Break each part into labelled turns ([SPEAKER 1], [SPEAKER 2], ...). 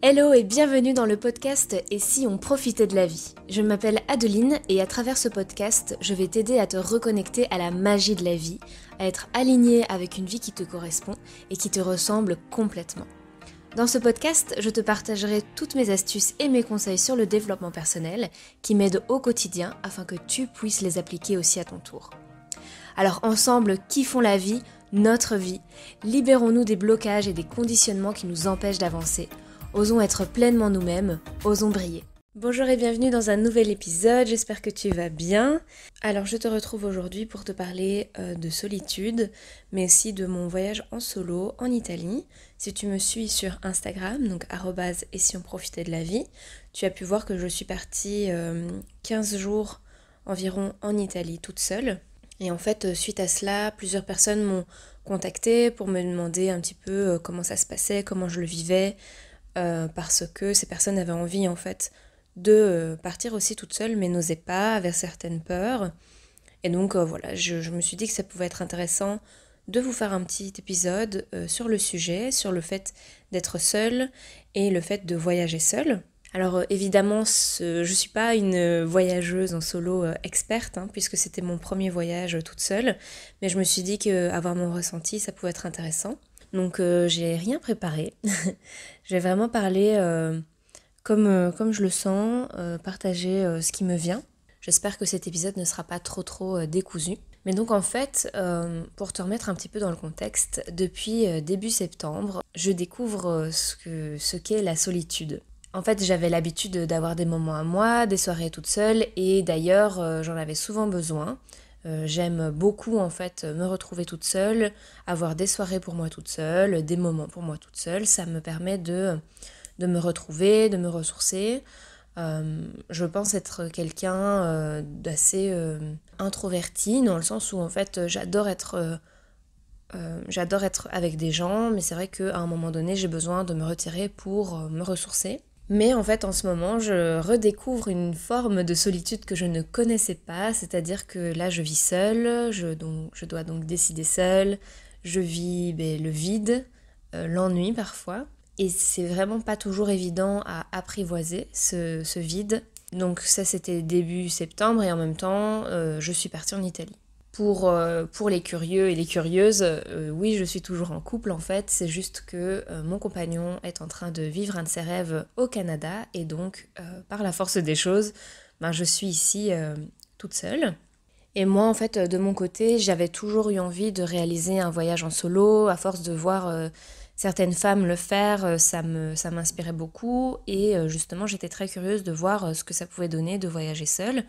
[SPEAKER 1] Hello et bienvenue dans le podcast « Et si on profitait de la vie ?» Je m'appelle Adeline et à travers ce podcast, je vais t'aider à te reconnecter à la magie de la vie, à être aligné avec une vie qui te correspond et qui te ressemble complètement. Dans ce podcast, je te partagerai toutes mes astuces et mes conseils sur le développement personnel qui m'aident au quotidien afin que tu puisses les appliquer aussi à ton tour. Alors ensemble, kiffons la vie, notre vie, libérons-nous des blocages et des conditionnements qui nous empêchent d'avancer. Osons être pleinement nous-mêmes, osons briller. Bonjour et bienvenue dans un nouvel épisode, j'espère que tu vas bien. Alors je te retrouve aujourd'hui pour te parler de solitude, mais aussi de mon voyage en solo en Italie. Si tu me suis sur Instagram, donc @et si on profitait de la vie, tu as pu voir que je suis partie 15 jours environ en Italie toute seule. Et en fait, suite à cela, plusieurs personnes m'ont contactée pour me demander un petit peu comment ça se passait, comment je le vivais, parce que ces personnes avaient envie en fait de partir aussi toute seule mais n'osaient pas, avaient certaines peurs. Et donc voilà, je me suis dit que ça pouvait être intéressant de vous faire un petit épisode sur le sujet, sur le fait d'être seule et le fait de voyager seule. Alors évidemment, je suis pas une voyageuse en solo experte, puisque c'était mon premier voyage toute seule, mais je me suis dit qu'avoir mon ressenti, ça pouvait être intéressant. Donc j'ai rien préparé, je vais vraiment parler comme je le sens, partager ce qui me vient. J'espère que cet épisode ne sera pas trop décousu. Mais donc en fait, pour te remettre un petit peu dans le contexte, depuis début septembre, je découvre ce qu'est la solitude. En fait, j'avais l'habitude d'avoir des moments à moi, des soirées toute seule, et d'ailleurs j'en avais souvent besoin. J'aime beaucoup en fait me retrouver toute seule, avoir des soirées pour moi toute seule, des moments pour moi toute seule. Ça me permet de me retrouver, de me ressourcer. Je pense être quelqu'un d'assez introverti, dans le sens où en fait j'adore être avec des gens, mais c'est vrai qu'à un moment donné j'ai besoin de me retirer pour me ressourcer. Mais en fait, en ce moment, je redécouvre une forme de solitude que je ne connaissais pas, c'est-à-dire que là, je vis seule, je dois donc décider seule, je vis le vide, l'ennui parfois, et c'est vraiment pas toujours évident à apprivoiser ce vide. Donc ça, c'était début septembre, et en même temps, je suis partie en Italie. Pour les curieux et les curieuses, oui, je suis toujours en couple en fait, c'est juste que mon compagnon est en train de vivre un de ses rêves au Canada et donc par la force des choses, je suis ici toute seule. Et moi en fait, de mon côté, j'avais toujours eu envie de réaliser un voyage en solo, à force de voir certaines femmes le faire, ça m'inspirait beaucoup et justement j'étais très curieuse de voir ce que ça pouvait donner de voyager seule.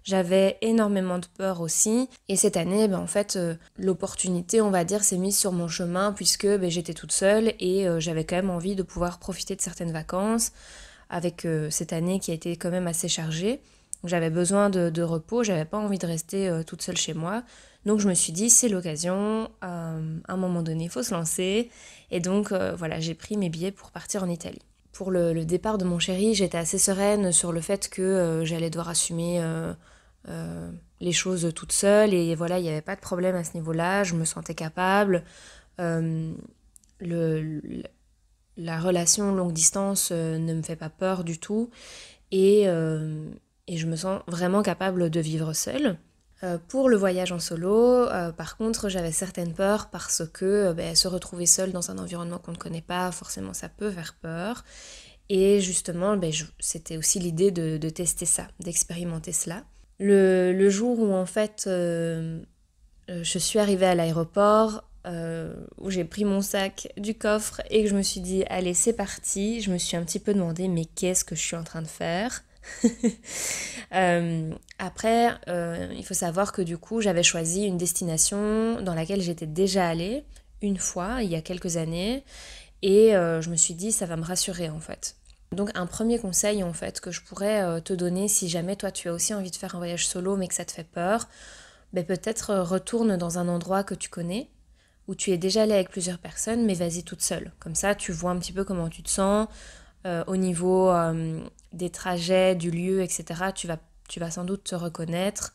[SPEAKER 1] J'avais énormément de peur aussi et cette année, en fait, l'opportunité, on va dire, s'est mise sur mon chemin puisque j'étais toute seule et j'avais quand même envie de pouvoir profiter de certaines vacances avec cette année qui a été quand même assez chargée. J'avais besoin de repos, j'avais pas envie de rester toute seule chez moi. Donc je me suis dit, c'est l'occasion, à un moment donné, il faut se lancer. Et donc voilà, j'ai pris mes billets pour partir en Italie. Pour le départ de mon chéri, j'étais assez sereine sur le fait que j'allais devoir assumer les choses toute seule et voilà, il n'y avait pas de problème à ce niveau-là, je me sentais capable. La relation longue distance ne me fait pas peur du tout et je me sens vraiment capable de vivre seule. Pour le voyage en solo, par contre, j'avais certaines peurs parce que se retrouver seule dans un environnement qu'on ne connaît pas, forcément ça peut faire peur. Et justement, c'était aussi l'idée de tester ça, d'expérimenter cela. Le jour où en fait je suis arrivée à l'aéroport, où j'ai pris mon sac du coffre et que je me suis dit allez c'est parti, je me suis un petit peu demandé mais qu'est-ce que je suis en train de faire. Après il faut savoir que du coup j'avais choisi une destination dans laquelle j'étais déjà allée une fois il y a quelques années et je me suis dit ça va me rassurer en fait. Donc un premier conseil en fait que je pourrais te donner si jamais toi tu as aussi envie de faire un voyage solo mais que ça te fait peur, peut-être retourne dans un endroit que tu connais, où tu es déjà allé avec plusieurs personnes mais vas-y toute seule. Comme ça tu vois un petit peu comment tu te sens au niveau des trajets, du lieu, etc. Tu vas sans doute te reconnaître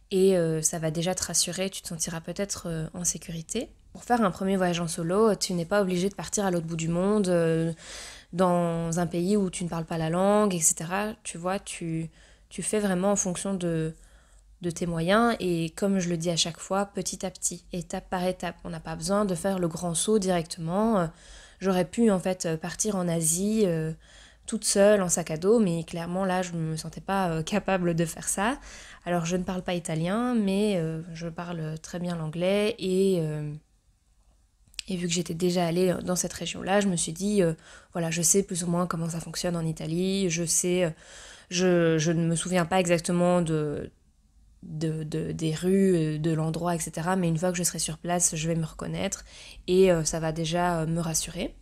[SPEAKER 1] et ça va déjà te rassurer, tu te sentiras peut-être en sécurité. Pour faire un premier voyage en solo, tu n'es pas obligé de partir à l'autre bout du monde, dans un pays où tu ne parles pas la langue, etc. Tu vois, tu fais vraiment en fonction de tes moyens et comme je le dis à chaque fois, petit à petit, étape par étape. On n'a pas besoin de faire le grand saut directement. J'aurais pu en fait partir en Asie toute seule en sac à dos, mais clairement là je ne me sentais pas capable de faire ça. Alors je ne parle pas italien, mais je parle très bien l'anglais et vu que j'étais déjà allée dans cette région-là, je me suis dit, voilà, je sais plus ou moins comment ça fonctionne en Italie, je sais, je ne me souviens pas exactement des rues, de l'endroit, etc. Mais une fois que je serai sur place, je vais me reconnaître et ça va déjà me rassurer.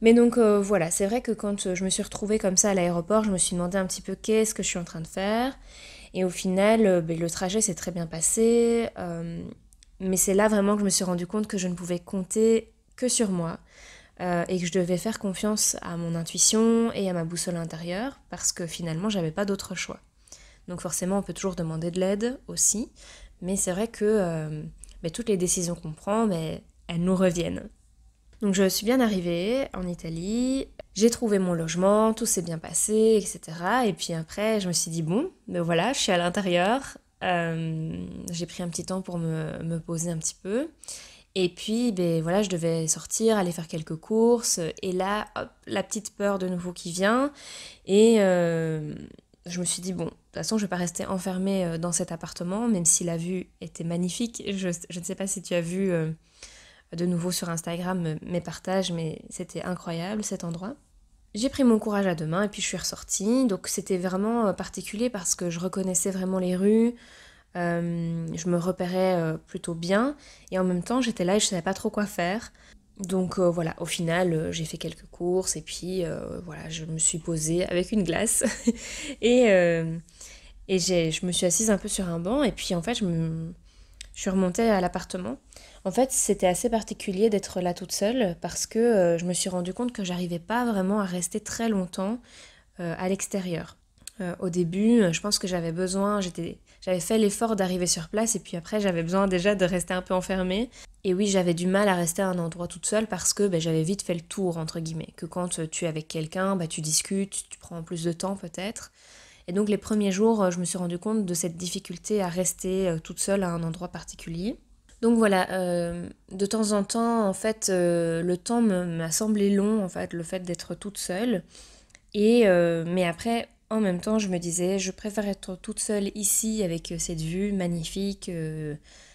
[SPEAKER 1] Mais donc voilà, c'est vrai que quand je me suis retrouvée comme ça à l'aéroport, je me suis demandé un petit peu qu'est-ce que je suis en train de faire. Et au final, le trajet s'est très bien passé. Mais c'est là vraiment que je me suis rendu compte que je ne pouvais compter que sur moi. Et que je devais faire confiance à mon intuition et à ma boussole intérieure parce que finalement, j'avais pas d'autre choix. Donc forcément, on peut toujours demander de l'aide aussi. Mais c'est vrai que toutes les décisions qu'on prend, elles nous reviennent. Donc je suis bien arrivée en Italie, j'ai trouvé mon logement, tout s'est bien passé, etc. Et puis après, je me suis dit, bon, ben voilà, je suis à l'intérieur. J'ai pris un petit temps pour me poser un petit peu. Et puis, ben voilà, je devais sortir, aller faire quelques courses. Et là, hop, la petite peur de nouveau qui vient. Et je me suis dit, bon, de toute façon, je vais pas rester enfermée dans cet appartement, même si la vue était magnifique. Je ne sais pas si tu as vu de nouveau sur Instagram mes partages, mais c'était incroyable cet endroit. J'ai pris mon courage à deux mains et puis je suis ressortie. Donc c'était vraiment particulier parce que je reconnaissais vraiment les rues, je me repérais plutôt bien et en même temps j'étais là et je savais pas trop quoi faire. Donc voilà, au final j'ai fait quelques courses et puis voilà, je me suis posée avec une glace et, je me suis assise un peu sur un banc et puis en fait je suis remontée à l'appartement. En fait, c'était assez particulier d'être là toute seule parce que je me suis rendu compte que j'arrivais pas vraiment à rester très longtemps à l'extérieur. Au début, je pense que j'avais fait l'effort d'arriver sur place et puis après j'avais besoin déjà de rester un peu enfermée. Et oui, j'avais du mal à rester à un endroit toute seule parce que j'avais vite fait le tour, entre guillemets. Que quand tu es avec quelqu'un, tu discutes, tu prends plus de temps peut-être. Et donc les premiers jours, je me suis rendu compte de cette difficulté à rester toute seule à un endroit particulier. Donc voilà, de temps en temps, en fait, le temps m'a semblé long, en fait, le fait d'être toute seule. Mais après, en même temps, je me disais, je préfère être toute seule ici avec cette vue magnifique,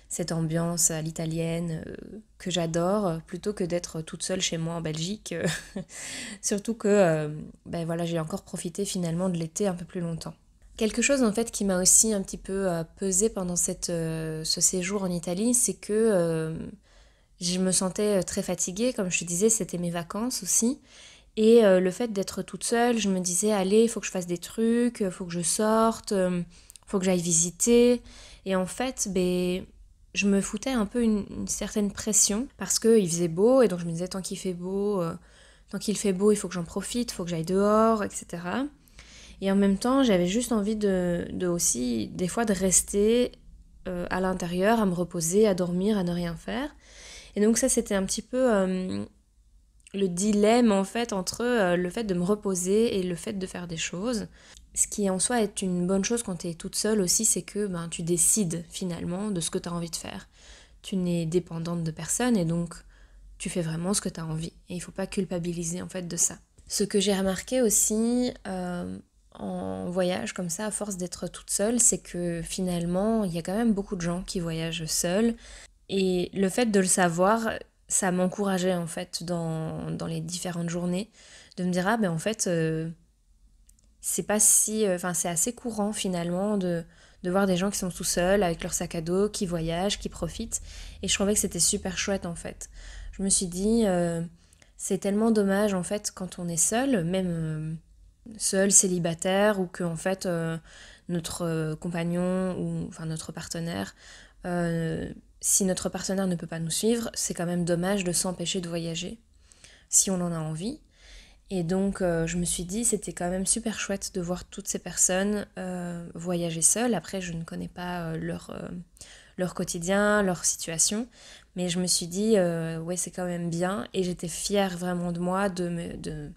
[SPEAKER 1] cette ambiance à l'italienne que j'adore, plutôt que d'être toute seule chez moi en Belgique. Surtout que voilà, j'ai encore profité finalement de l'été un peu plus longtemps. Quelque chose en fait qui m'a aussi un petit peu pesé pendant ce séjour en Italie, c'est que je me sentais très fatiguée, comme je te disais, c'était mes vacances aussi. Et le fait d'être toute seule, je me disais, allez, il faut que je fasse des trucs, il faut que je sorte, il faut que j'aille visiter. Et en fait, je me foutais un peu une certaine pression parce qu'il faisait beau, et donc je me disais, tant qu'il fait beau, il faut que j'en profite, il faut que j'aille dehors, etc. Et en même temps, j'avais juste envie de aussi, des fois, de rester à l'intérieur, à me reposer, à dormir, à ne rien faire. Et donc ça, c'était un petit peu le dilemme, en fait, entre le fait de me reposer et le fait de faire des choses. Ce qui, en soi, est une bonne chose quand tu es toute seule aussi, c'est que tu décides, finalement, de ce que tu as envie de faire. Tu n'es dépendante de personne, et donc, tu fais vraiment ce que tu as envie. Et il ne faut pas culpabiliser, en fait, de ça. Ce que j'ai remarqué aussi en voyage comme ça, à force d'être toute seule, c'est que finalement, il y a quand même beaucoup de gens qui voyagent seuls. Et le fait de le savoir, ça m'encourageait en fait dans les différentes journées, de me dire, ah en fait, c'est pas si... Enfin, c'est assez courant finalement de voir des gens qui sont tout seuls, avec leur sac à dos, qui voyagent, qui profitent. Et je trouvais que c'était super chouette en fait. Je me suis dit, c'est tellement dommage en fait quand on est seul, même seul, célibataire, ou que en fait notre compagnon ou enfin notre partenaire, si notre partenaire ne peut pas nous suivre, c'est quand même dommage de s'empêcher de voyager si on en a envie. Et donc je me suis dit c'était quand même super chouette de voir toutes ces personnes voyager seules. Après je ne connais pas leur quotidien, leur situation. Mais je me suis dit, ouais, c'est quand même bien. Et j'étais fière vraiment de moi de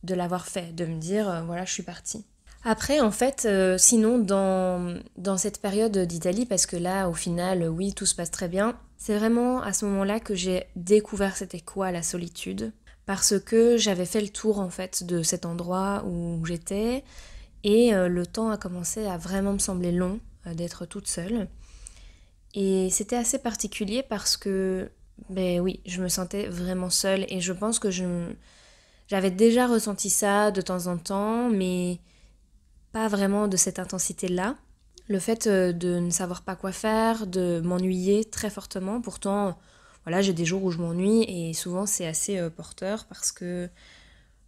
[SPEAKER 1] l'avoir fait, de me dire, voilà, je suis partie. Après, en fait, sinon, dans cette période d'Italie, parce que là, au final, oui, tout se passe très bien, c'est vraiment à ce moment-là que j'ai découvert c'était quoi la solitude. Parce que j'avais fait le tour, en fait, de cet endroit où j'étais, et le temps a commencé à vraiment me sembler long d'être toute seule. Et c'était assez particulier parce que, ben oui, je me sentais vraiment seule, et je pense que j'avais déjà ressenti ça de temps en temps, mais pas vraiment de cette intensité-là. Le fait de ne savoir pas quoi faire, de m'ennuyer très fortement. Pourtant, voilà, j'ai des jours où je m'ennuie et souvent c'est assez porteur parce que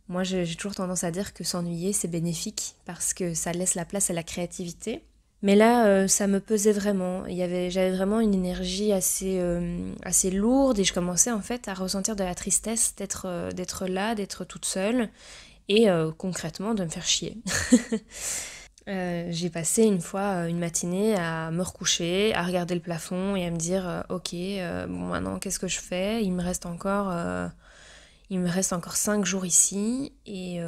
[SPEAKER 1] moi j'ai toujours tendance à dire que s'ennuyer c'est bénéfique parce que ça laisse la place à la créativité. Mais là, ça me pesait vraiment. J'avais vraiment une énergie assez lourde et je commençais en fait à ressentir de la tristesse d'être là, d'être toute seule et concrètement de me faire chier. J'ai passé une fois une matinée à me recoucher, à regarder le plafond et à me dire ok, bon maintenant qu'est-ce que je fais? Il me reste encore 5 jours ici et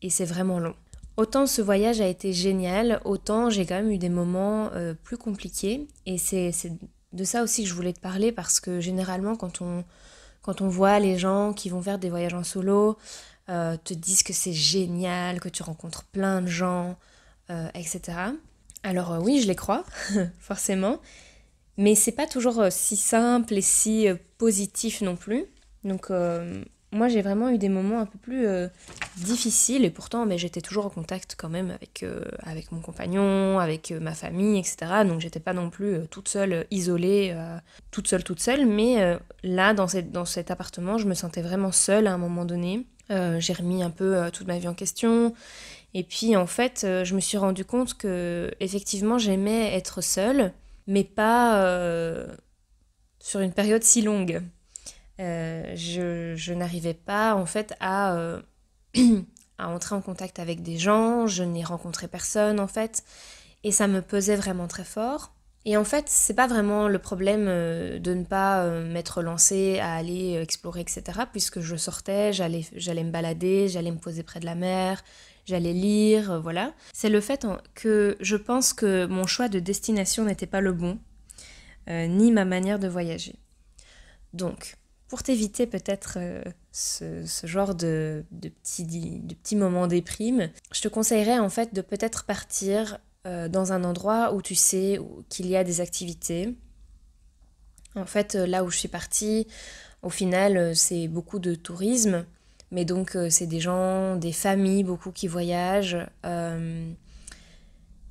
[SPEAKER 1] c'est vraiment long. Autant ce voyage a été génial, autant j'ai quand même eu des moments plus compliqués et c'est de ça aussi que je voulais te parler parce que généralement quand on voit les gens qui vont faire des voyages en solo, te disent que c'est génial, que tu rencontres plein de gens, etc. Alors oui, je les crois, forcément, mais c'est pas toujours si simple et si positif non plus. Donc moi j'ai vraiment eu des moments un peu plus difficiles et pourtant mais j'étais toujours en contact quand même avec mon compagnon, avec ma famille, etc. Donc j'étais pas non plus toute seule, isolée, toute seule, mais là dans cet appartement je me sentais vraiment seule à un moment donné. J'ai remis un peu toute ma vie en question et puis en fait je me suis rendu compte que effectivement j'aimais être seule mais pas sur une période si longue. Je n'arrivais pas en fait à entrer en contact avec des gens, je n'ai rencontré personne en fait et ça me pesait vraiment très fort. Et en fait, c'est pas vraiment le problème de ne pas m'être lancée à aller explorer, etc. Puisque je sortais, j'allais me balader, j'allais me poser près de la mer, j'allais lire, voilà. C'est le fait que je pense que mon choix de destination n'était pas le bon, ni ma manière de voyager. Donc, pour t'éviter peut-être ce genre de petits moments déprime, je te conseillerais en fait de peut-être partir dans un endroit où tu sais qu'il y a des activités. En fait, là où je suis partie, au final, c'est beaucoup de tourisme, mais donc c'est des gens, des familles, beaucoup qui voyagent.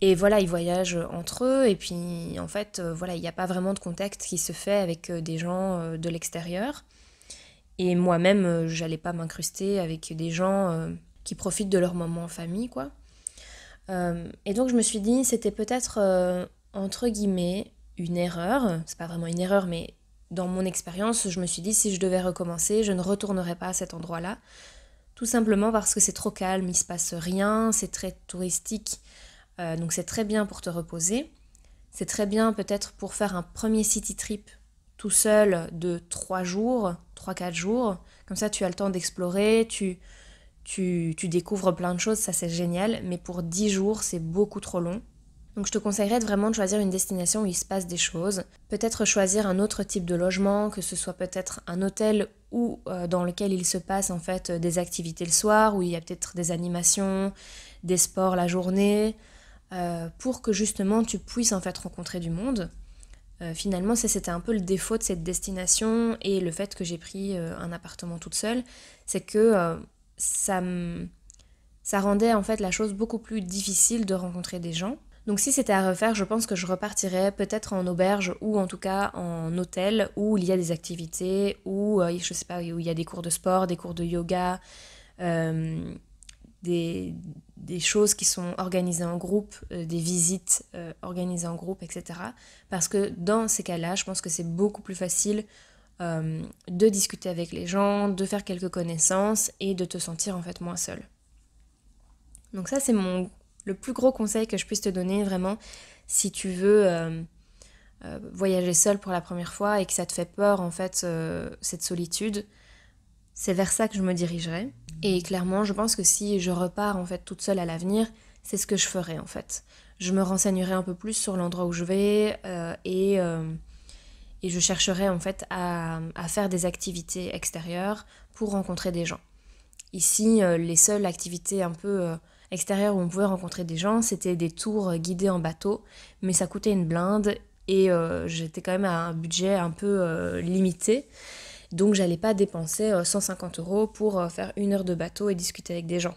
[SPEAKER 1] Et voilà, ils voyagent entre eux, et puis en fait, voilà, il n'y a pas vraiment de contact qui se fait avec des gens de l'extérieur. Et moi-même, j'allais pas m'incruster avec des gens qui profitent de leur moment en famille, quoi. Et donc je me suis dit, c'était peut-être, entre guillemets, une erreur. C'est pas vraiment une erreur, mais dans mon expérience, je me suis dit, si je devais recommencer, je ne retournerais pas à cet endroit-là. Tout simplement parce que c'est trop calme, il se passe rien, c'est très touristique. Donc c'est très bien pour te reposer. C'est très bien peut-être pour faire un premier city trip tout seul de 3 jours, 3-4 jours. Comme ça, tu as le temps d'explorer, tu découvres plein de choses, ça c'est génial. Mais pour 10 jours, c'est beaucoup trop long. Donc je te conseillerais vraiment de choisir une destination où il se passe des choses. Peut-être choisir un autre type de logement, que ce soit peut-être un hôtel ou dans lequel il se passe en fait des activités le soir, où il y a peut-être des animations, des sports la journée, pour que justement tu puisses en fait rencontrer du monde. Finalement, c'était un peu le défaut de cette destination et le fait que j'ai pris un appartement toute seule, c'est que ça rendait en fait la chose beaucoup plus difficile de rencontrer des gens. Donc si c'était à refaire, je pense que je repartirais peut-être en auberge ou en tout cas en hôtel où il y a des activités, où je sais pas, où il y a des cours de sport, des cours de yoga, des choses qui sont organisées en groupe, des visites organisées en groupe, etc. Parce que dans ces cas-là, je pense que c'est beaucoup plus facile de discuter avec les gens, de faire quelques connaissances et de te sentir en fait moins seule. Donc ça, c'est le plus gros conseil que je puisse te donner, vraiment, si tu veux voyager seule pour la première fois et que ça te fait peur en fait, cette solitude, c'est vers ça que je me dirigerai. Et clairement, je pense que si je repars en fait toute seule à l'avenir, c'est ce que je ferai en fait. Je me renseignerai un peu plus sur l'endroit où je vais et je chercherai en fait à faire des activités extérieures pour rencontrer des gens. Ici, les seules activités un peu extérieures où on pouvait rencontrer des gens, c'était des tours guidés en bateau, mais ça coûtait une blinde et j'étais quand même à un budget un peu limité. Donc j'allais pas dépenser 150 € pour faire 1 heure de bateau et discuter avec des gens.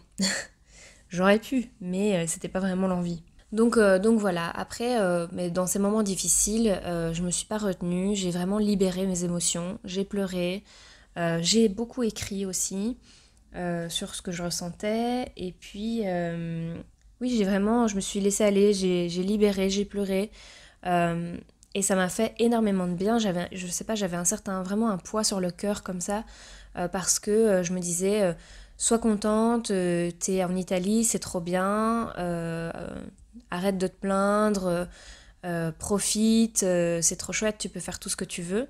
[SPEAKER 1] J'aurais pu, mais c'était pas vraiment l'envie. Donc voilà, après, mais dans ces moments difficiles, je me suis pas retenue, j'ai vraiment libéré mes émotions, j'ai pleuré, j'ai beaucoup écrit aussi sur ce que je ressentais, et puis oui, je me suis laissée aller, j'ai libéré, j'ai pleuré, et ça m'a fait énormément de bien. Je sais pas, j'avais vraiment un poids sur le cœur comme ça, parce que je me disais, sois contente, t'es en Italie, c'est trop bien, arrête de te plaindre, profite, c'est trop chouette, tu peux faire tout ce que tu veux.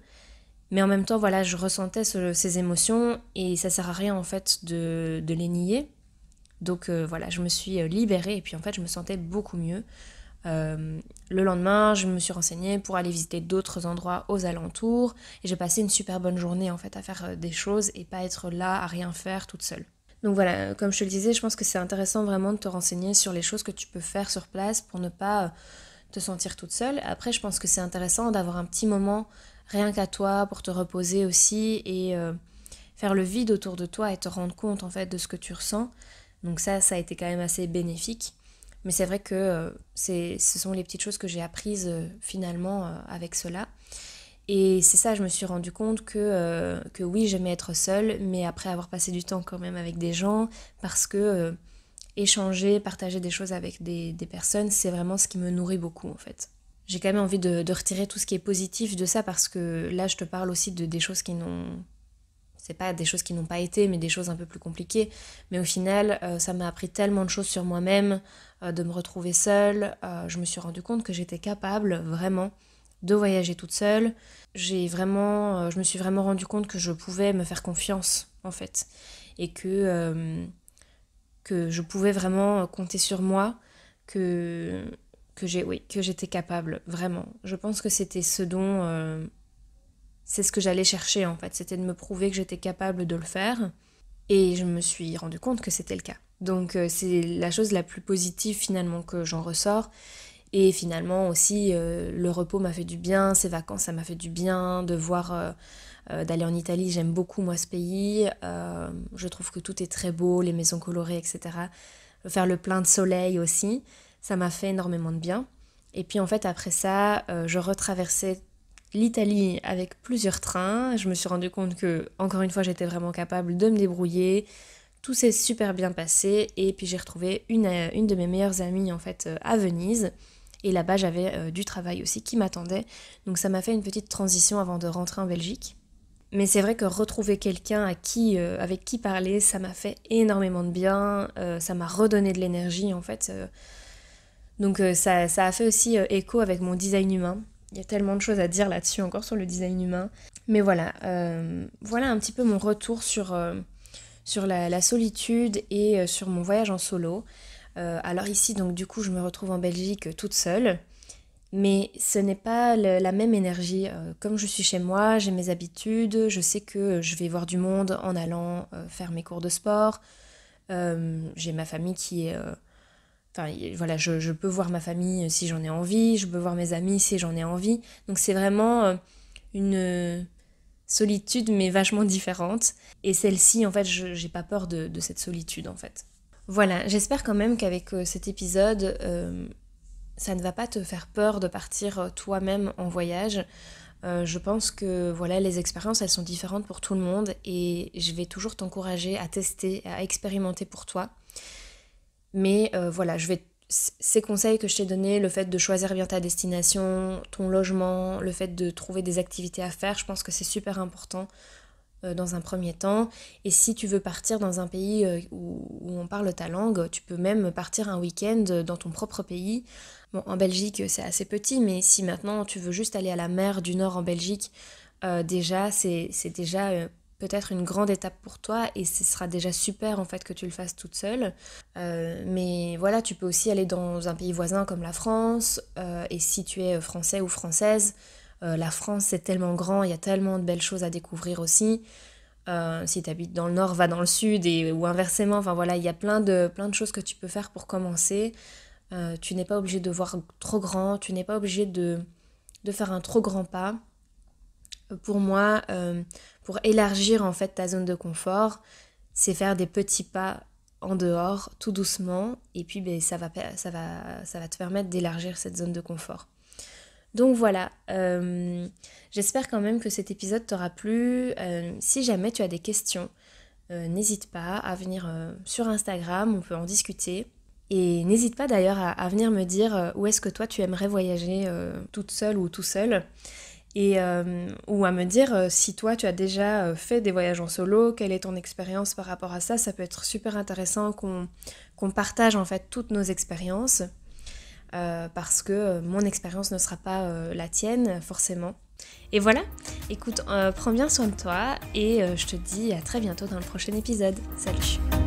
[SPEAKER 1] Mais en même temps, voilà, je ressentais ces émotions et ça sert à rien en fait de les nier. Donc voilà, je me suis libérée et puis en fait, je me sentais beaucoup mieux. Le lendemain, je me suis renseignée pour aller visiter d'autres endroits aux alentours et j'ai passé une super bonne journée en fait à faire des choses et pas être là à rien faire toute seule. Donc voilà, comme je te le disais, je pense que c'est intéressant vraiment de te renseigner sur les choses que tu peux faire sur place pour ne pas te sentir toute seule. Après, je pense que c'est intéressant d'avoir un petit moment rien qu'à toi pour te reposer aussi et faire le vide autour de toi et te rendre compte en fait de ce que tu ressens. Donc ça a été quand même assez bénéfique. Mais c'est vrai que ce sont les petites choses que j'ai apprises finalement avec cela. Et c'est ça, je me suis rendu compte que oui, j'aimais être seule, mais après avoir passé du temps quand même avec des gens, parce que échanger, partager des choses avec des personnes, c'est vraiment ce qui me nourrit beaucoup en fait. J'ai quand même envie de retirer tout ce qui est positif de ça, parce que là, je te parle aussi de des choses qui n'ont... C'est pas des choses qui n'ont pas été, mais des choses un peu plus compliquées. Mais au final, ça m'a appris tellement de choses sur moi-même, de me retrouver seule. Je me suis rendu compte que j'étais capable, vraiment, de voyager toute seule. Je me suis vraiment rendu compte que je pouvais me faire confiance, en fait. Et que je pouvais vraiment compter sur moi, que j'étais capable, vraiment. Je pense que c'était c'est ce que j'allais chercher en fait, c'était de me prouver que j'étais capable de le faire, et je me suis rendu compte que c'était le cas. Donc c'est la chose la plus positive finalement que j'en ressors, et finalement aussi le repos m'a fait du bien, ces vacances ça m'a fait du bien, de voir, d'aller en Italie, j'aime beaucoup moi ce pays, je trouve que tout est très beau, les maisons colorées, etc. Faire le plein de soleil aussi, ça m'a fait énormément de bien. Et puis en fait après ça, je retraversais l'Italie avec plusieurs trains. Je me suis rendu compte que, encore une fois, j'étais vraiment capable de me débrouiller. Tout s'est super bien passé et puis j'ai retrouvé une de mes meilleures amies en fait à Venise. Et là-bas, j'avais du travail aussi qui m'attendait. Donc ça m'a fait une petite transition avant de rentrer en Belgique. Mais c'est vrai que retrouver quelqu'un avec qui parler, ça m'a fait énormément de bien. Ça m'a redonné de l'énergie en fait. Donc ça a fait aussi écho avec mon design humain. Il y a tellement de choses à dire là-dessus encore sur le design humain. Mais voilà, voilà un petit peu mon retour sur la solitude et sur mon voyage en solo. Alors ici, donc du coup, je me retrouve en Belgique toute seule. Mais ce n'est pas la même énergie. Comme je suis chez moi, j'ai mes habitudes, je sais que je vais voir du monde en allant faire mes cours de sport. J'ai ma famille qui est... Enfin, voilà, je peux voir ma famille si j'en ai envie, je peux voir mes amis si j'en ai envie. Donc c'est vraiment une solitude, mais vachement différente. Et celle-ci, en fait, j'ai pas peur de cette solitude, en fait. Voilà, j'espère quand même qu'avec cet épisode, ça ne va pas te faire peur de partir toi-même en voyage. Je pense que voilà, les expériences, elles sont différentes pour tout le monde. Et je vais toujours t'encourager à tester, à expérimenter pour toi. Mais voilà, ces conseils que je t'ai donnés, le fait de choisir bien ta destination, ton logement, le fait de trouver des activités à faire, je pense que c'est super important dans un premier temps. Et si tu veux partir dans un pays où on parle ta langue, tu peux même partir un week-end dans ton propre pays. Bon, en Belgique, c'est assez petit, mais si maintenant tu veux juste aller à la mer du Nord en Belgique, déjà, c'est déjà peut-être une grande étape pour toi et ce sera déjà super en fait que tu le fasses toute seule. Mais voilà, tu peux aussi aller dans un pays voisin comme la France et si tu es français ou française, la France c'est tellement grand, il y a tellement de belles choses à découvrir aussi. Si tu habites dans le nord, va dans le sud ou inversement. Enfin voilà, il y a plein de choses que tu peux faire pour commencer. Tu n'es pas obligé de voir trop grand, tu n'es pas obligé de faire un trop grand pas. Pour moi, pour élargir en fait ta zone de confort, c'est faire des petits pas en dehors, tout doucement, et puis ça va te permettre d'élargir cette zone de confort. Donc voilà, j'espère quand même que cet épisode t'aura plu. Si jamais tu as des questions, n'hésite pas à venir sur Instagram, on peut en discuter. Et n'hésite pas d'ailleurs à venir me dire où est-ce que toi tu aimerais voyager toute seule ou tout seul. Et, ou à me dire si toi tu as déjà fait des voyages en solo, quelle est ton expérience par rapport à ça. Ça peut être super intéressant qu'on partage en fait toutes nos expériences parce que mon expérience ne sera pas la tienne forcément. Et voilà, écoute, prends bien soin de toi et je te dis à très bientôt dans le prochain épisode. Salut!